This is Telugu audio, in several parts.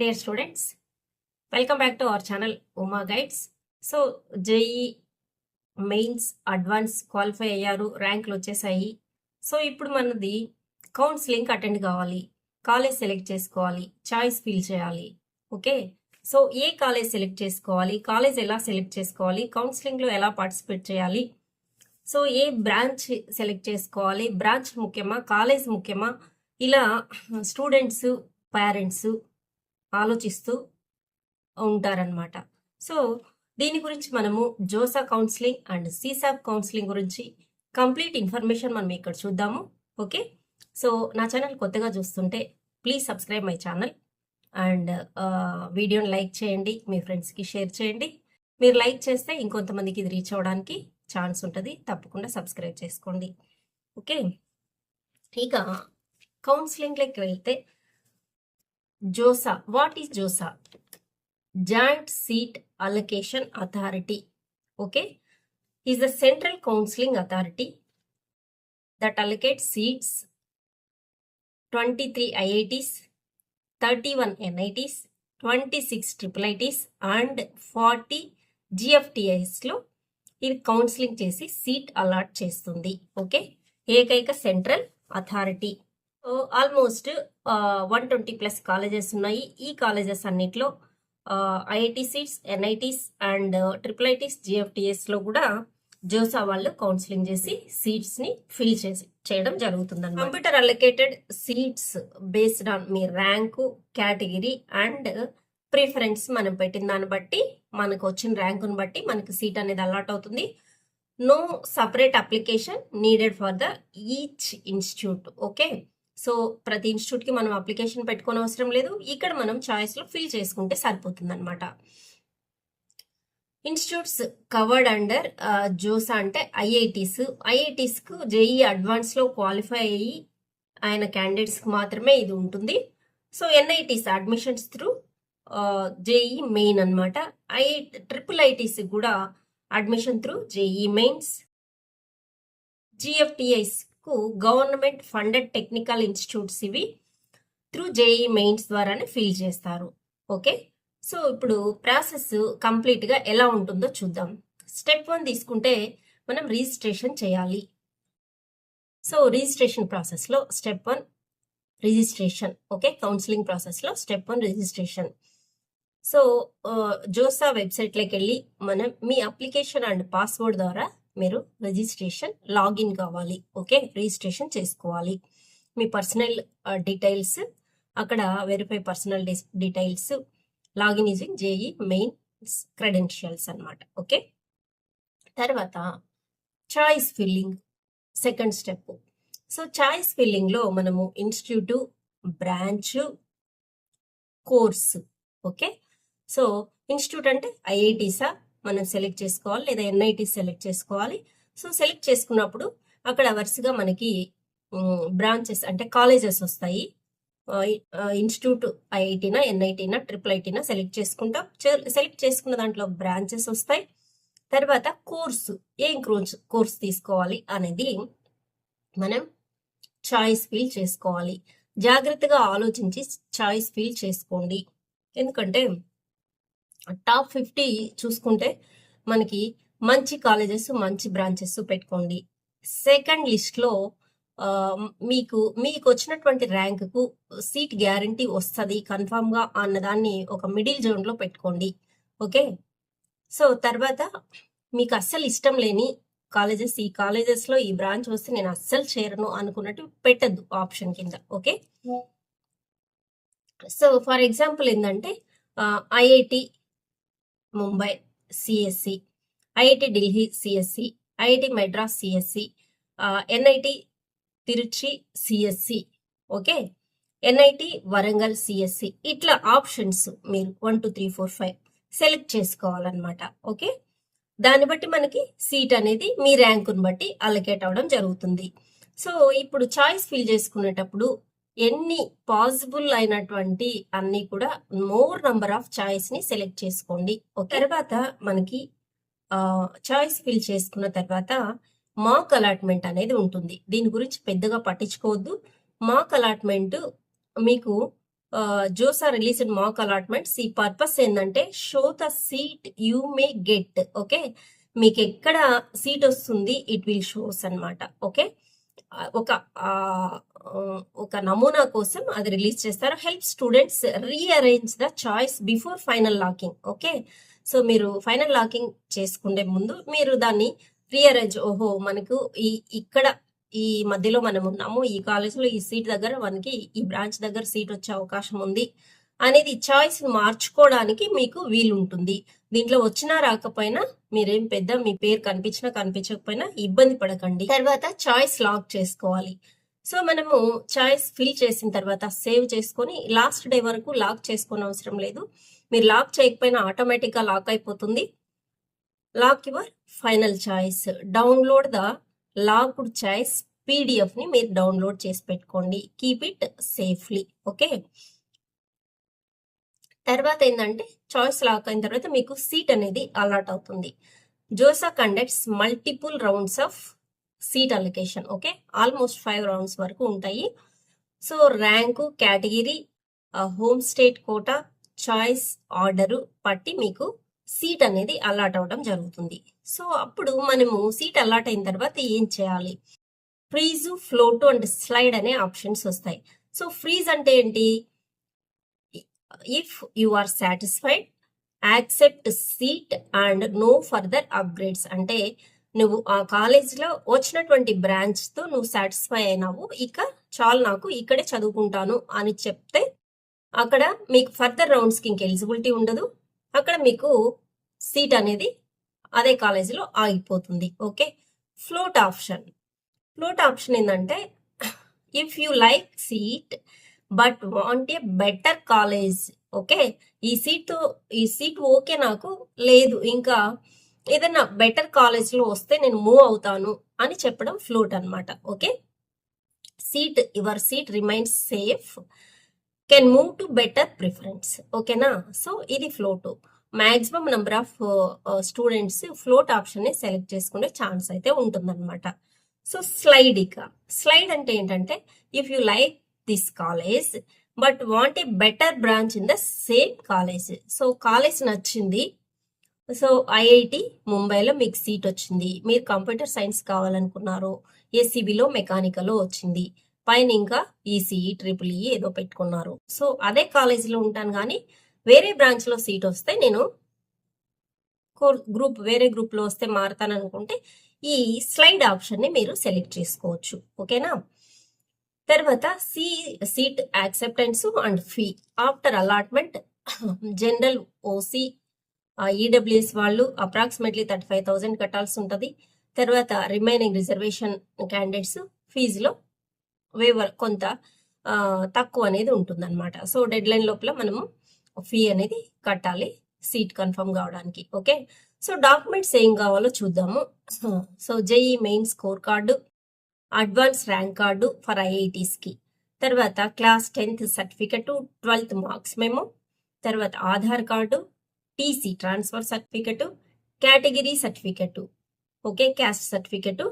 Dear students, welcome back to our channel Uma Guides. So JEE mains advance qualify అయ్యారు, ర్యాంకులు వచ్చేసాయి. సో ఇప్పుడు మనది కౌన్సిలింగ్ అటెండ్ కావాలి, కాలేజ్ సెలెక్ట్ చేసుకోవాలి, చాయిస్ ఫిల్ చేయాలి. ఓకే, సో ఏ కాలేజ్ సెలెక్ట్ చేసుకోవాలి, కాలేజ్ ఎలా సెలెక్ట్ చేసుకోవాలి, కౌన్సిలింగ్లో ఎలా పార్టిసిపేట్ చేయాలి, సో ఏ బ్రాంచ్ సెలెక్ట్ చేసుకోవాలి, బ్రాంచ్ ముఖ్యమా కాలేజ్ ముఖ్యమా, ఇలా స్టూడెంట్స్ పేరెంట్స్ ఆలోచిస్తూ ఉంటారనమాట. సో దీని గురించి మనము జోసా కౌన్సిలింగ్ అండ్ సీసాప్ కౌన్సిలింగ్ గురించి కంప్లీట్ ఇన్ఫర్మేషన్ మనం ఇక్కడ చూద్దాము. ఓకే, సో నా ఛానల్ కొత్తగా చూస్తుంటే please subscribe my channel and వీడియోని లైక్ చేయండి, మీ ఫ్రెండ్స్కి షేర్ చేయండి. మీరు లైక్ చేస్తే ఇంకొంతమందికి ఇది రీచ్ అవ్వడానికి ఛాన్స్ ఉంటుంది, తప్పకుండా సబ్స్క్రైబ్ చేసుకోండి. ఓకే, ఇక కౌన్సిలింగ్లోకి వెళ్తే JoSAA, what is JoSAA? Joint Seat Allocation Authority, okay, is the central counseling authority that allocates seats 23 IITs, 31 NITs, 26 IIITs and 40 GFTIs లో ఇది కౌన్సిలింగ్ చేసి సీట్ అలాట్ చేస్తుంది. ఓకే, ఏకైక సెంట్రల్ అథారిటీ. ఆల్మోస్ట్ 120+ కాలేజెస్ ఉన్నాయి. ఈ కాలేజెస్ అన్నిట్లో IIT seats, NITs and triple GFTIs లో కూడా జోసా వాళ్ళు కౌన్సిలింగ్ చేసి సీట్స్ ని ఫిల్ చేయడం జరుగుతుంది. Computer allocated seats based on me rank, category and preference మనం పెట్టిన దాన్ని బట్టి, మనకు వచ్చిన ర్యాంకుని బట్టి మనకి సీట్ అనేది అలాట్ అవుతుంది. No separate application needed for the each institute. Okay, so ప్రతి ఇన్స్టిట్యూట్కి మనం అప్లికేషన్ పెట్టుకోని అవసరం లేదు, ఇక్కడ మనం చాయిస్లో ఫిల్ చేసుకుంటే సరిపోతుంది అనమాట. ఇన్స్టిట్యూట్స్ కవర్డ్ అండర్ జోసా అంటే ఐఐటీస్కు జేఈ అడ్వాన్స్లో క్వాలిఫై అయ్యి ఆయన క్యాండిడేట్స్కి మాత్రమే ఇది ఉంటుంది. So NITs admissions through JEE main అనమాట. ట్రిపుల్ ఐటీస్ కూడా admission through JEE mains. GFTIs కు గవర్నమెంట్ ఫండెడ్ టెక్నికల్ ఇన్స్టిట్యూట్స్ ఇవి త్రూ జేఈ మెయిన్స్ ద్వారానే ఫిల్ చేస్తారు. ఓకే, సో ఇప్పుడు ప్రాసెస్ కంప్లీట్గా ఎలా ఉంటుందో చూద్దాం. స్టెప్ 1 తీసుకుంటే మనం రిజిస్ట్రేషన్ చేయాలి. సో రిజిస్ట్రేషన్ ప్రాసెస్లో స్టెప్ 1 రిజిస్ట్రేషన్. ఓకే, కౌన్సిలింగ్ ప్రాసెస్లో స్టెప్ 1 రిజిస్ట్రేషన్. సో జోసా వెబ్సైట్లోకి వెళ్ళి మనం మీ అప్లికేషన్ అండ్ పాస్వర్డ్ ద్వారా మీరు రిజిస్ట్రేషన్ లాగిన్ కావాలి. ఓకే, రిజిస్ట్రేషన్ చేసుకోవాలి. మీ పర్సనల్ డీటెయిల్స్ అక్కడ verify personal details, login using JEE Mains credentials అనమాట. ఓకే, తర్వాత choice filling second step. So choice ఫిల్లింగ్లో మనము institute, branch, course. Okay, so institute అంటే ఐఐటీసా మనం సెలెక్ట్ చేసుకోవాలి, లేదా ఎన్ఐటీ సెలెక్ట్ చేసుకోవాలి. సో సెలెక్ట్ చేసుకున్నప్పుడు అక్కడ వరుసగా మనకి బ్రాంచెస్ అంటే కాలేజెస్ వస్తాయి. ఇన్స్టిట్యూట్ ఐఐటీనా, ఎన్ఐటీనా, ట్రిపుల్ ఐటీనా సెలెక్ట్ చేసుకుంటాం. సెలెక్ట్ చేసుకున్న దాంట్లో బ్రాంచెస్ వస్తాయి. తర్వాత కోర్సు, ఏం కోర్స్ తీసుకోవాలి అనేది మనం చాయిస్ ఫిల్ చేసుకోవాలి. జాగ్రత్తగా ఆలోచించి చాయిస్ ఫిల్ చేసుకోండి. ఎందుకంటే టాప్ 50 చూసుకుంటే మనకి మంచి కాలేజెస్, మంచి బ్రాంచెస్ పెట్టుకోండి. సెకండ్ లిస్ట్లో మీకు వచ్చినటువంటి ర్యాంకుకు సీట్ గ్యారంటీ వస్తుంది కన్ఫామ్గా అన్నదాన్ని ఒక మిడిల్ జోన్లో పెట్టుకోండి. ఓకే, సో తర్వాత మీకు అస్సలు ఇష్టం లేని కాలేజెస్, ఈ కాలేజెస్లో ఈ బ్రాంచ్ వస్తే నేను అస్సలు చేరను అనుకున్నట్టు పెట్టద్దు ఆప్షన్ కింద. ఓకే, సో ఫర్ ఎగ్జాంపుల్ ఏంటంటే IIT Mumbai CSC, IIT Delhi CSC, IIT Madras CSC, NIT Tiruchi CSC, okay, NIT Warangal CSC, ఇట్లా ఆప్షన్స్ మీరు 1 2 3 4 5 సెలెక్ట్ చేసుకోవాలన్నమాట. ఓకే, దాన్ని బట్టి మనకి సీట్ అనేది మీ ర్యాంకుని బట్టి అలొకేట్ అవ్వడం జరుగుతుంది. సో ఇప్పుడు చాయిస్ ఫిల్ చేసుకునేటప్పుడు ఎన్ని పాసిబుల్ అయినటువంటి అన్ని కూడా మోర్ నంబర్ ఆఫ్ చాయిస్ ని సెలెక్ట్ చేసుకోండి. తర్వాత మనకి చాయిస్ ఫిల్ చేసుకున్న తర్వాత మాక్ అలాట్మెంట్ అనేది ఉంటుంది. దీని గురించి పెద్దగా పట్టించుకోవద్దు. మాక్ అలాట్మెంట్ మీకు జోసా రిలీజ్డ్ మాక్ అలాట్మెంట్స్. ఈ పర్పస్ ఏంటంటే show the seat you may get. Okay, మీకు ఎక్కడ సీట్ వస్తుంది ఇట్ విల్ షోస్ అన్నమాట. ఓకే, ఒక ఒక నమూనా కోసం అది రిలీజ్ చేస్తారు. Help students rearrange the choice before final locking. Okay, so మీరు ఫైనల్ లాకింగ్ చేసుకునే ముందు మీరు దాన్ని రీఅరేంజ్, ఓహో మనకు ఇక్కడ ఈ మధ్యలో మనం ఉన్నాము, ఈ కాలేజ్లో ఈ సీట్ దగ్గర మనకి ఈ బ్రాంచ్ దగ్గర సీట్ వచ్చే అవకాశం ఉంది అనేది చాయిస్ మార్చుకోవడానికి మీకు వీలు ఉంటుంది. దీంట్లో వచ్చినా రాకపోయినా మీరేం పెద్ద మీ పేరు కనిపించినా కనిపించకపోయినా ఇబ్బంది పడకండి. తర్వాత చాయిస్ లాక్ చేసుకోవాలి. సో మనము చాయిస్ ఫిల్ చేసిన తర్వాత సేవ్ చేసుకొని లాస్ట్ డే వరకు లాక్ చేసుకోని అవసరం లేదు. మీరు లాక్ చేయకపోయినా ఆటోమేటిక్గా లాక్ అయిపోతుంది. Lock your final choice. Download the locked choice PDF ని మీరు డౌన్లోడ్ చేసి పెట్టుకోండి. Keep it safely. ఓకే, తర్వాత ఏంటంటే చాయిస్ లాక్ అయిన తర్వాత మీకు సీట్ అనేది అలాట్ అవుతుంది. JoSAA conducts multiple rounds of seat allocation. Okay, almost 5 rounds వరకు ఉంటాయి. So rank, category, home state quota, choice order పట్టి మీకు సీట్ అనేది అలాట్ అవ్వడం జరుగుతుంది. సో అప్పుడు మనము సీట్ అలాట్ అయిన తర్వాత ఏం చేయాలి? ఫ్రీజ్, ఫ్లోట్ అండ్ స్లైడ్ అనే ఆప్షన్స్ వస్తాయి. సో ఫ్రీజ్ అంటే ఏంటి? If you are satisfied accept seat and no further upgrades. అంటే నువ్వు ఆ కాలేజ్లో వచ్చినటువంటి బ్రాంచ్తో నువ్వు సాటిస్ఫై అయినావు, ఇక చాలు నాకు ఇక్కడే చదువుకుంటాను అని చెప్తే అక్కడ మీకు ఫర్దర్ రౌండ్స్కి ఇంక ఎలిజిబిలిటీ ఉండదు. అక్కడ మీకు సీట్ అనేది అదే కాలేజీలో ఆగిపోతుంది. Okay, float option. Float option ఏంటంటే if you like seat but want a better college. Okay, ఈ సీట్ ఓకే నాకు లేదు, ఇంకా ఏదైనా బెటర్ కాలేజ్లో వస్తే నేను మూవ్ అవుతాను అని చెప్పడం ఫ్లోట్ అన్నమాట. Okay, your seat remains safe, can move to better preference. ఓకేనా, సో ఇది float. Maximum number of students float option ని సెలెక్ట్ చేసుకునే ఛాన్స్ అయితే ఉంటుందన్నమాట. సో స్లైడ్ అంటే ఏంటంటే if you like this college but want a better branch in the same college. So college నచ్చింది, సో ఐఐటి ముంబైలో మీకు సీట్ వచ్చింది, మీరు కంప్యూటర్ సైన్స్ కావాలనుకున్నారు, ఏసీబీలో మెకానికల్లో వచ్చింది, పైన ఇంకా ఈసీఈ, ట్రిపుల్ ఈ ఏదో పెట్టుకున్నారు. సో అదే కాలేజీలో ఉంటాను కానీ వేరే బ్రాంచ్లో సీట్ వస్తే నేను వేరే గ్రూప్లో వస్తే మారుతాను అనుకుంటే ఈ స్లైడ్ ఆప్షన్ని మీరు సెలెక్ట్ చేసుకోవచ్చు. ఓకేనా, తర్వాత seat acceptance and fee after allotment. General, OC, EWS వాళ్ళు అప్రాక్సిమేట్లీ 35,000 కట్టాల్సి ఉంటుంది. తర్వాత రిమైనింగ్ రిజర్వేషన్ క్యాండిడేట్స్ ఫీజులో కొంత తక్కువ అనేది ఉంటుంది అనమాట. సో డెడ్ లైన్ లోపల మనము ఫీ అనేది కట్టాలి సీట్ కన్ఫర్మ్ కావడానికి. ఓకే, సో డాక్యుమెంట్స్ ఏం కావాలో చూద్దాము. So JEE main score card, advance rank card for ఐఐటీస్కి, తర్వాత class 10th certificate, 12th marks memo, తర్వాత Aadhaar card, TC transfer certificate, category certificate, okay, caste certificate,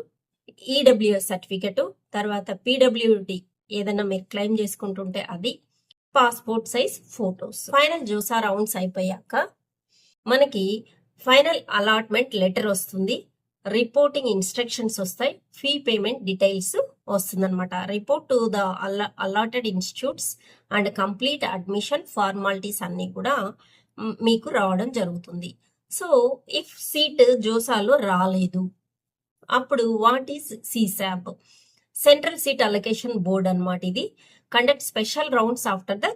EWS certificate, తర్వాత పీడబ్ల్యూడి ఏదైనా మీరు క్లెయిమ్ చేసుకుంటుంటే అది, passport size photos. Final JoSAA rounds అయిపోయాక మనకి ఫైనల్ అలాట్మెంట్ లెటర్ వస్తుంది, రిపోర్టింగ్ ఇన్స్ట్రక్షన్స్ వస్తాయి, ఫీ పేమెంట్ డీటెయిల్స్ వస్తుందన్నమాట. Report to the allotted institutes and complete admission formalities అన్నీ కూడా మీకు రావడం జరుగుతుంది. సో ఇఫ్ సీట్ జోసాలో రాలేదు అప్పుడు what is CSAB? Central seat allocation board అన్నమాట. ఇది conduct special rounds after the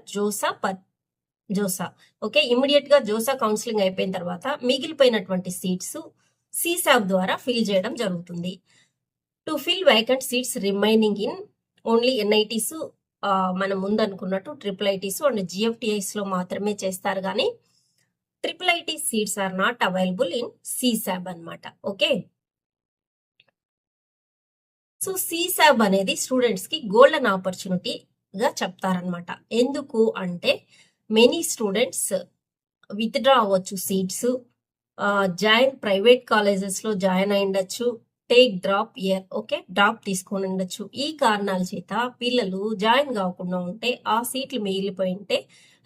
JoSAA. Okay, immediate గా జోసా కౌన్సిలింగ్ అయిపోయిన తర్వాత మిగిలిపోయినటువంటి సీట్స్ సిసాబ్ ద్వారా ఫిల్ చేయడం జరుగుతుంది. To fill vacant seats remaining in only NITs, మనం ముందు అనుకున్నట్టు ట్రిపుల్ ఐటీస్ అండ్ జిఎఫ్టిఐస్ లో మాత్రమే చేస్తారు, కానీ triple IT seats are not available in CSAB అన్నమాట. ఓకే, సో సిసాబ్ అనేది స్టూడెంట్స్ కి గోల్డెన్ ఆపర్చునిటీగా చెప్తారనమాట. ఎందుకు అంటే మెనీ స్టూడెంట్స్ విత్డ్రా అవ్వచ్చు సీట్స్, ప్రైవేట్ కాలేజెస్ లో జాయిన్ అయ్యిండొచ్చు, take drop year, okay, drop తీసుకొని ఉండొచ్చు. ఈ కారణాల చేత పిల్లలు జాయిన్ కాకుండా ఉంటే ఆ సీట్లు మిగిలిపోయి ఉంటే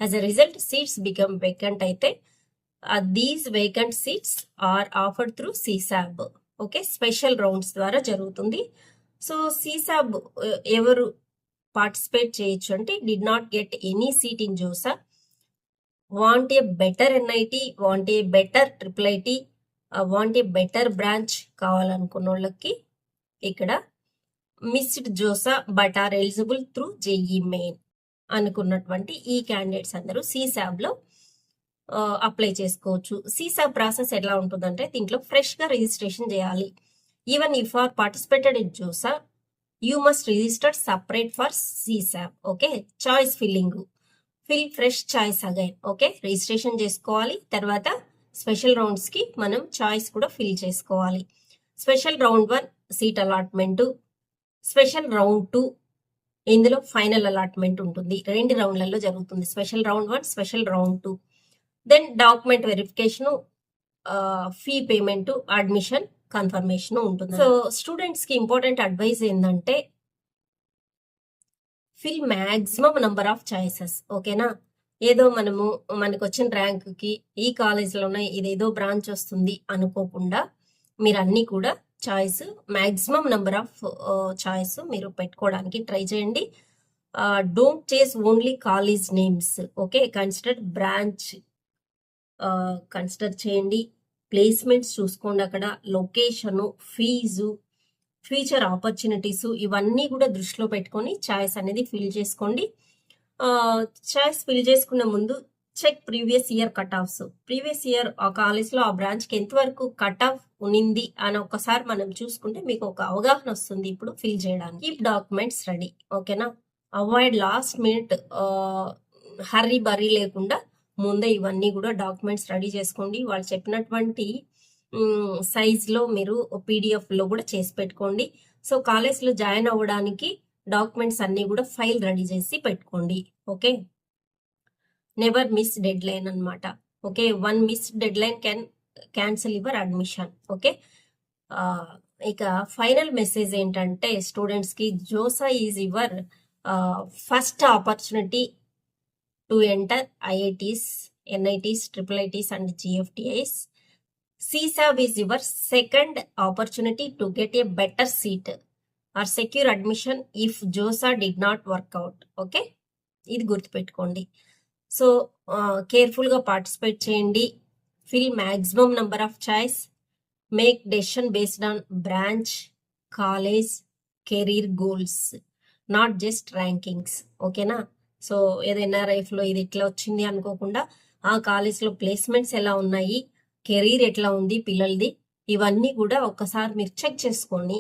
as a result seats become vacant అయితే these vacant seats are offered through CSAB, okay, special rounds ద్వారా జరుగుతుంది. సో సీసాబ్ ఎవరు పార్టిసిపేట్ చేయొచ్చు అంటే did not get any seat in JoSAA, want a better NIT, want a better triple IT, want a better branch కావాలనుకున్న వాళ్ళకి ఇక్కడ missed JoSAA but are eligible through JEE main అనుకున్నటువంటి ఈ క్యాండిడేట్స్ అందరూ సీసాబ్ లో అప్లై చేసుకోవచ్చు. సీసాబ్ ప్రాసెస్ ఎలా ఉంటుందంటే దీంట్లో ఫ్రెష్ గా రిజిస్ట్రేషన్ చేయాలి. Even if are participated in JoSAA you must register separate for CSAB, okay. Choice filling, fill fresh choice again, okay, registration చేసుకోవాలి. తర్వాత స్పెషల్ రౌండ్స్ కి మనం చాయిస్ కూడా ఫిల్ చేసుకోవాలి. Special round 1 seat allotment, special round 2 ఇందులో ఫైనల్ అలాట్మెంట్ ఉంటుంది. 2 రౌండ్లలో జరుగుతుంది, special round 1, special round 2. Then document verification, fee payment, admission confirmation ఉంటుంది. సో స్టూడెంట్స్ కి ఇంపార్టెంట్ అడ్వైస్ ఏంటంటే fill maximum number of choices, ఓకేనా. ఏదో మనకు వచ్చిన ర్యాంక్కి ఈ కాలేజ్లోనే ఇదేదో బ్రాంచ్ వస్తుంది అనుకోకుండా మీరు అన్నీ కూడా choice maximum number of choice మీరు పెట్టుకోవడానికి ట్రై చేయండి. డోంట్ చేస్ only college names, okay. Consider branch consider చేయండి. ప్లేస్మెంట్స్ చూసుకోండి, అక్కడ లొకేషను, ఫీజు, ఫ్యూచర్ ఆపర్చునిటీస్ ఇవన్నీ కూడా దృష్టిలో పెట్టుకొని చాయిస్ అనేది ఫిల్ చేసుకోండి. చాయిస్ ఫిల్ చేసుకునే ముందు check previous year cut offs. Previous year ఆ కాలేజ్లో ఆ బ్రాంచ్కి ఎంతవరకు కట్ ఆఫ్ ఉన్నింది అని ఒకసారి మనం చూసుకుంటే మీకు ఒక అవగాహన వస్తుంది ఇప్పుడు ఫిల్ చేయడానికి. కీప్ డాక్యుమెంట్స్ రెడీ, ఓకేనా. అవాయిడ్ లాస్ట్ మినిట్ హర్రీ బర్రీ లేకుండా ముందే ఇవన్నీ కూడా డాక్యుమెంట్స్ రెడీ చేసుకోండి. వాళ్ళు చెప్పినటువంటి సైజ్లో మీరు పీడిఎఫ్లో కూడా చేసి పెట్టుకోండి. సో కాలేజ్లో జాయిన్ అవ్వడానికి డాక్యుమెంట్స్ అన్నీ కూడా ఫైల్ రెడీ చేసి పెట్టుకోండి, okay. Never miss deadline అనమాట, okay. 1 miss deadline can cancel your admission, okay. ఇక ఫైనల్ మెసేజ్ ఏంటంటే స్టూడెంట్స్కి JoSAA is your first opportunity to enter IITs, NITs, triple ITs and GFTIs. CSAB is your second opportunity to get a better seat or secure admission if JOSA did not work out, okay. ఇది గుర్తుపెట్టుకోండి. సో కేర్ఫుల్గా పార్టిసిపేట్ చేయండి. Fill maximum number of choice, make decision based on branch, college, career goals, not just rankings, ఓకేనా. సో ఏదైనా లైఫ్లో ఇది ఇట్లా వచ్చింది అనుకోకుండా ఆ కాలేజ్లో ప్లేస్మెంట్స్ ఎలా ఉన్నాయి, కెరీర్ ఎట్లా ఉంది పిల్లలది, ఇవన్నీ కూడా ఒక్కసారి మీరు చెక్ చేసుకొని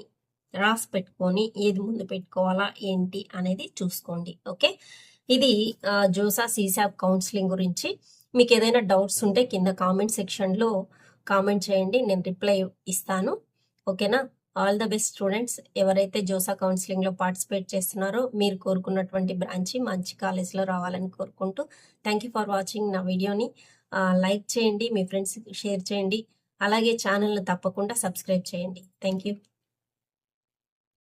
రాసి పెట్టుకొని ఏది ముందు పెట్టుకోవాలా ఏంటి అనేది చూసుకోండి, ఓకే. ఇది జోసా సీసాబ్ కౌన్సిలింగ్ గురించి. మీకు ఏదైనా డౌట్స్ ఉంటే కింద కామెంట్ సెక్షన్లో కామెంట్ చేయండి, నేను రిప్లై ఇస్తాను, ఓకేనా. All the best students. ఎవరైతే జోసా కౌన్సిలింగ్లో పార్టిసిపేట్ చేస్తున్నారో మీరు కోరుకున్నటువంటి బ్రాంచ్ మంచి కాలేజ్లో రావాలని కోరుకుంటూ థ్యాంక్ యూ ఫర్ వాచింగ్. నా వీడియోని లైక్ చేయండి, మీ ఫ్రెండ్స్కి షేర్ చేయండి, అలాగే ఛానల్ని తప్పకుండా సబ్స్క్రైబ్ చేయండి. Thank you.